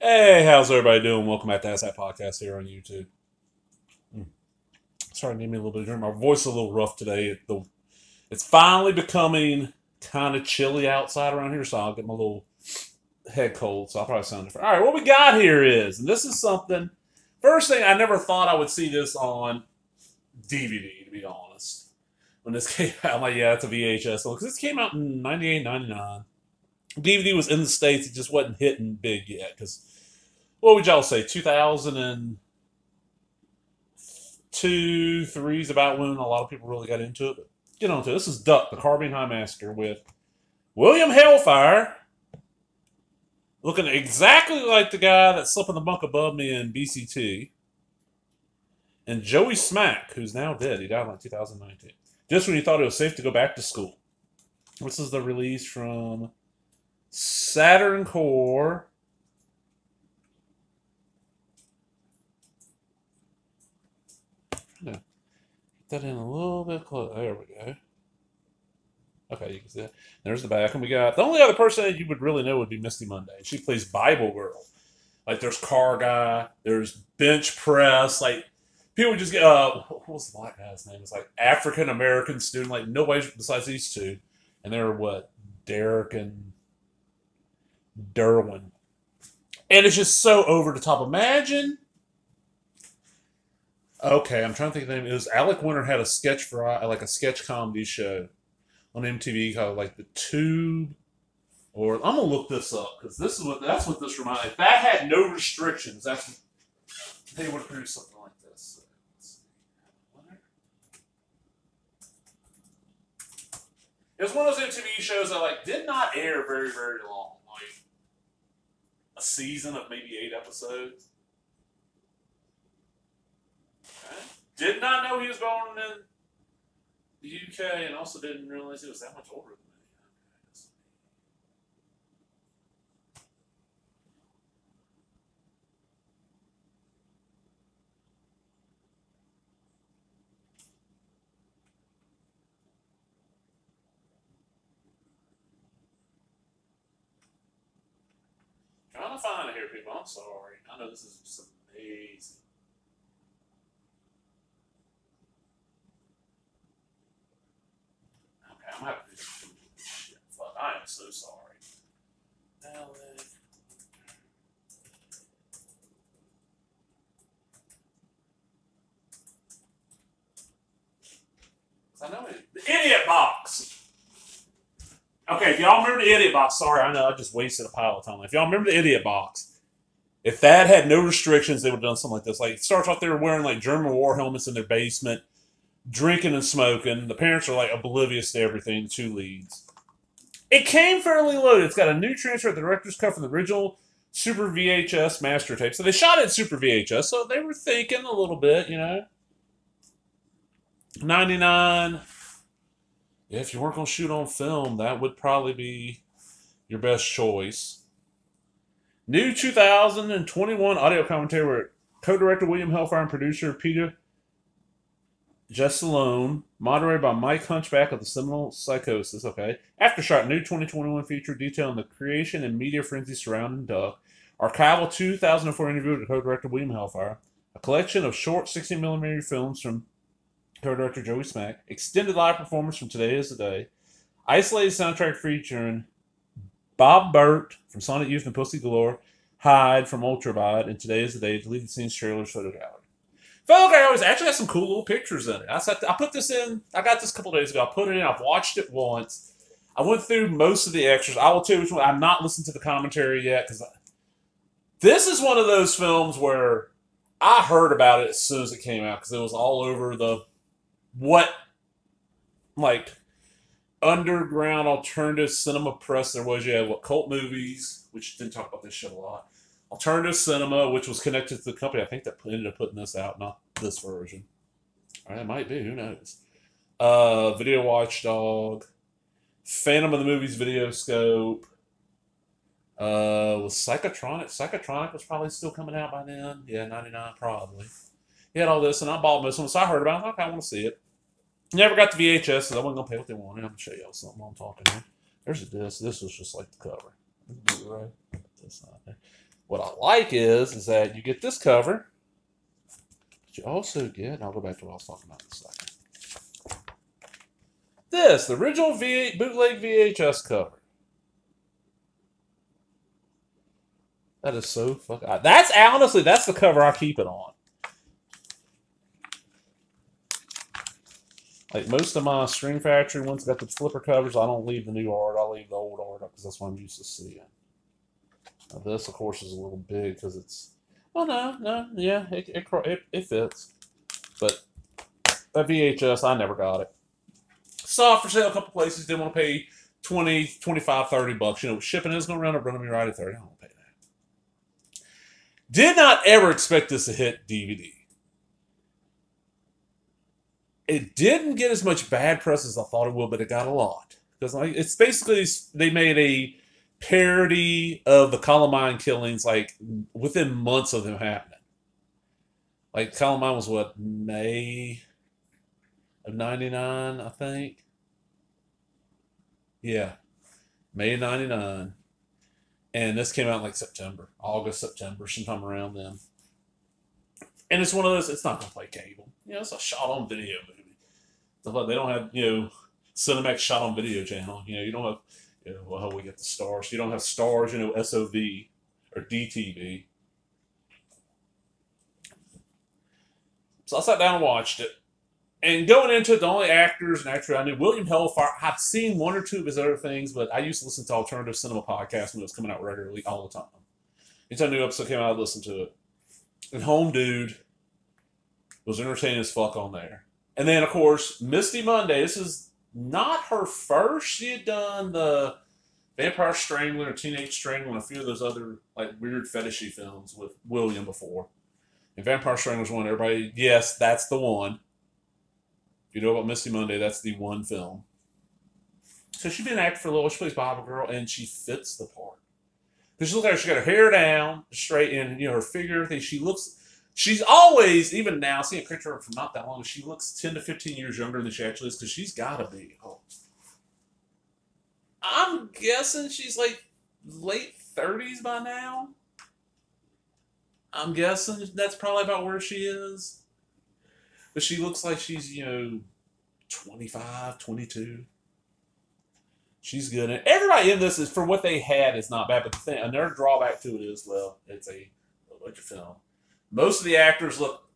Hey, how's everybody doing? Welcome back to Ask That Podcast here on YouTube. Sorry, I need me a little bit of drink. My voice is a little rough today. It's finally becoming kind of chilly outside around here, so I'll get my little head cold, so I'll probably sound different. All right, what we got here is, and this is something, first thing, I never thought I would see this on DVD, to be honest. When this came out, I'm like, yeah, it's a VHS. Because this came out in 98, 99. DVD was in the States, it just wasn't hitting big yet, because what would y'all say? 2002, 3 is about when a lot of people really got into it. But get on to it. This is Duck, the Carbine High Massacre with William Hellfire, looking exactly like the guy that slept in the bunk above me in BCT, and Joey Smack, who's now dead. He died in like 2019. Just when you thought it was safe to go back to school. This is the release from Saturn Core. No. Get that in a little bit close. There we go. Okay, you can see that. There's the back. And we got the only other person that you would really know would be Misty Monday. She plays Bible Girl. Like there's Car Guy, there's Bench Press. Like people just get what was the black guy's name? It's like African American student. Like nobody besides these two. And they're what? Derek and Derwin. And it's just so over the top. Imagine. Okay, I'm trying to think of the name. It was Alec Winter had a sketch for like a sketch comedy show on MTV called like The Tube, or I'm gonna look this up because that's what this reminds me. If that had no restrictions, they would produce something like this. It was one of those MTV shows that like did not air very very long, like a season of maybe 8 episodes. Did not know he was born in the UK, and also didn't realize he was that much older than me. Trying to find it here, people. I'm sorry. I know this is just amazing. I'm gonna have to do some shit. Fuck, I am so sorry. I know it. The Idiot Box! Okay, if y'all remember the Idiot Box, sorry, I know I just wasted a pile of time. If y'all remember the Idiot Box, if that had no restrictions, they would have done something like this. Like, it starts off there wearing like German war helmets in their basement, drinking and smoking. The parents are like oblivious to everything, the two leads. It came fairly loaded. It's got a new transfer at the director's cut from the original Super VHS master tape. So they shot it Super VHS, so they were thinking a little bit, you know. 99. Yeah, if you weren't going to shoot on film, that would probably be your best choice. New 2021 audio commentary with co-director William Hellfire and producer Peter Just Alone, moderated by Mike Hunchback of the Seminole Psychosis. Okay. Aftershock, new 2021 feature detailing the creation and media frenzy surrounding Duck. Archival 2004 interview with co-director William Hellfire. A collection of short 16mm films from co-director Joey Smack. Extended live performance from Today Is the Day. Isolated soundtrack featuring Bob Burt from Sonic Youth and Pussy Galore. Hyde from Ultraviolet. And Today Is the Day. Deleted scenes, trailers, photo gallery. Photo gallery actually has some cool little pictures in it. I put this in. I got this a couple days ago. I put it in. I've watched it once. I went through most of the extras. I will tell you which one. I've not listened to the commentary yet because this is one of those films where I heard about it as soon as it came out because it was all over the like underground alternative cinema press there was. You had Cult Movies, which didn't talk about this shit a lot. Alternative Cinema, which was connected to the company, I think that ended up putting this out, not this version. Or it might be, who knows. Video Watchdog, Phantom of the Movies Video Scope, was Psychotronic. Psychotronic was probably still coming out by then. Yeah, 99 probably. He had all this, and I bought most of them, so I heard about it. Okay, I want to see it. Never got the VHS, so I wasn't going to pay what they wanted. I'm going to show y'all something while I'm talking here. There's a disc. This was just like the cover. Right. That's not there. What I like is that you get this cover, but you also get, and I'll go back to what I was talking about in a second. This, the original bootleg VHS cover. That is so fucking... That's, honestly, that's the cover I keep it on. Like, most of my Screen Factory ones got the flipper covers. I don't leave the new art. I leave the old art because that's what I'm used to seeing. Now, this, of course, is a little big because it's... Oh, no, yeah, it fits. But that VHS, I never got it. Saw it for sale a couple places. Didn't want to pay 20, 25, 30 bucks. You know, shipping is going to run me right at 30. I don't want to pay that. Did not ever expect this to hit DVD. It didn't get as much bad press as I thought it would, but it got a lot. Because like, it's basically, they made a parody of the Columbine killings, like, within months of them happening. Like, Columbine was, what, May of 99, I think? Yeah. May of 99. And this came out in, like, September. August, September, sometime around then. And it's one of those, it's not going to play cable. You know, it's a shot-on-video movie. They don't have, you know, Cinemax shot-on-video channel. You know, you don't have, you know, well, we get the stars. You don't have stars, you know, SOV or DTV. So I sat down and watched it. And going into it, the only actors and actors I knew, William Hellfire, I've seen one or two of his other things, but I used to listen to alternative cinema podcasts when it was coming out regularly all the time. Anytime a new episode came out, I'd listen to it. And Home Dude was entertaining as fuck on there. And then, of course, Misty Monday. This is not her first. She had done the Vampire Strangler or Teenage Strangler and a few of those other like weird fetishy films with William before. And Vampire Strangler was one everybody, yes, that's the one. If you know about Misty Monday, that's the one film. So she's been acting for a little. She plays Bible Girl, and she fits the part. Because she looks like she got her hair down, straight in, you know, her figure. She's always, even now, seeing a picture of her from not that long, she looks 10 to 15 years younger than she actually is, because she's got to be. Oh. I'm guessing she's like late 30s by now. I'm guessing that's probably about where she is. But she looks like she's, you know, 25, 22. She's good. And everybody in this, is for what they had, is not bad. But the thing, another drawback to it is, well, it's a budget film. Most of the actors look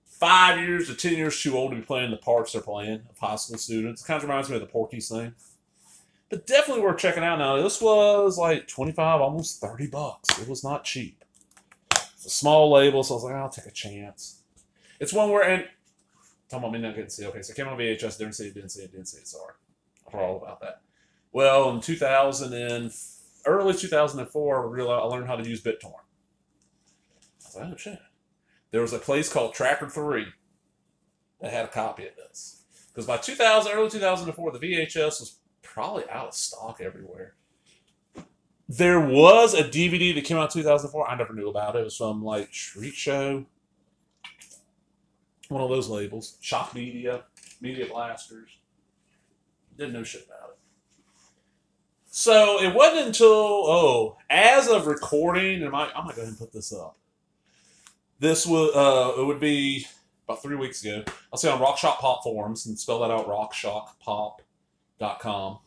5 years to 10 years too old to be playing the parts they're playing of high school students. It kind of reminds me of the Porky's thing. But definitely worth checking out now. This was like 25, almost 30 bucks. It was not cheap. It's a small label, so I was like, I'll take a chance. It's one where, and talking about me not getting to see it. Okay, so it came on VHS, didn't see it, sorry. I forgot all about that. Well, in early 2004, I learned how to use BitTorrent. I was like, oh shit. There was a place called Tracker 3 that had a copy of this. Because by early 2004, the VHS was probably out of stock everywhere. There was a DVD that came out in 2004. I never knew about it. It was from like Shriek Show. One of those labels. Shock Media. Media Blasters. Didn't know shit about it. So it wasn't until, as of recording, and I'm going to go ahead and put this up. This was, it would be about 3 weeks ago. I'll see on Rock Shock Pop forums, and spell that out, rockshockpop.com.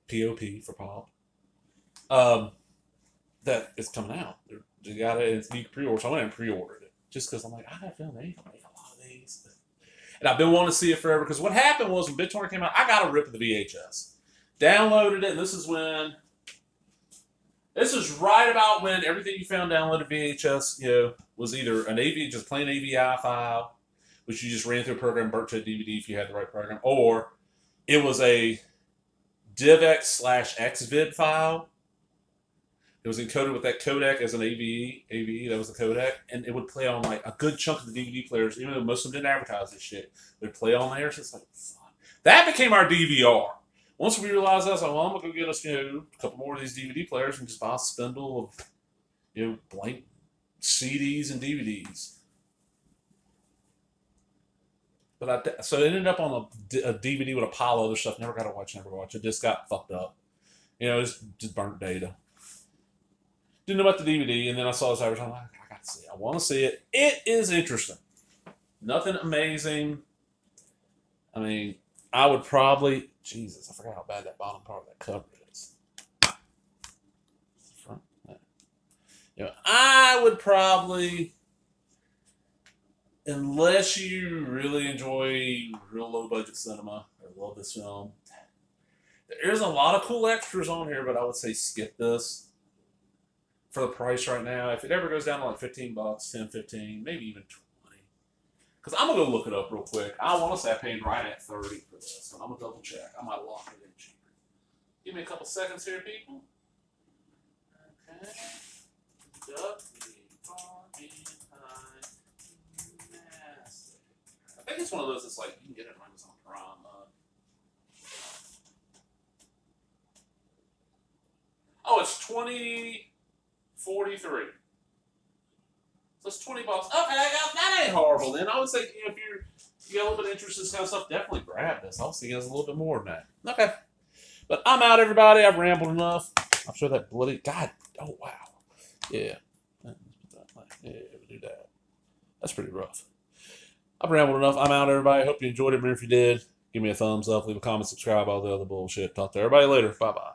P-O-P for pop. That it's coming out. You got it, it's need pre-order, so I went and pre-ordered it. Just because I'm like, I got a feeling they ain't gonna make a lot of these. And I've been wanting to see it forever, because what happened was when BitTorrent came out, I got a rip of the VHS. Downloaded it, and this is right about when everything you found downloaded VHS, you know, was either an AV, just plain AVI file, which you just ran through a program, burnt to a DVD if you had the right program, or it was a DivX/XVID file. It was encoded with that codec as an AVE, that was the codec, and it would play on like a good chunk of the DVD players, even though most of them didn't advertise this shit. They'd play on there, so it's like, fuck. That became our DVR. Once we realized that, I was like, well, I'm going to go get us, you know, a couple more of these DVD players and just buy a spindle of, you know, blank CDs and DVDs. But so it ended up on a DVD with a pile of other stuff. Never got to watch, It just got fucked up. You know, it's just burnt data. Didn't know about the DVD, and then I saw this advertisement. I'm like, I got to see it. I want to see it. It is interesting. Nothing amazing. I mean, I would probably... Jesus, I forgot how bad that bottom part of that cover is. Front. You know, I would probably... Unless you really enjoy real low-budget cinema or love this film, there's a lot of cool extras on here, but I would say skip this for the price right now. If it ever goes down to like $15, 10, 15, maybe even 20. Because I'm going to go look it up real quick. I want to say I paid right at 30 for this, but I'm going to double check. I might lock it in cheaper. Give me a couple seconds here, people. Okay. Duck the Carbine High Massacre. I think it's one of those that's like, you can get it on Amazon Prime. Oh, it's $20.43. So it's $20. Okay, that ain't horrible then. I would say if you got a little bit of interest in this kind of stuff, definitely grab this. I'll see you guys a little bit more than that. Okay. But I'm out, everybody. I've rambled enough. I'm sure that bloody... God. Oh, wow. Yeah. Yeah, we do that. That's pretty rough. I've rambled enough. I'm out, everybody. Hope you enjoyed it. Remember, if you did, give me a thumbs up, leave a comment, subscribe, all the other bullshit. Talk to everybody later. Bye-bye.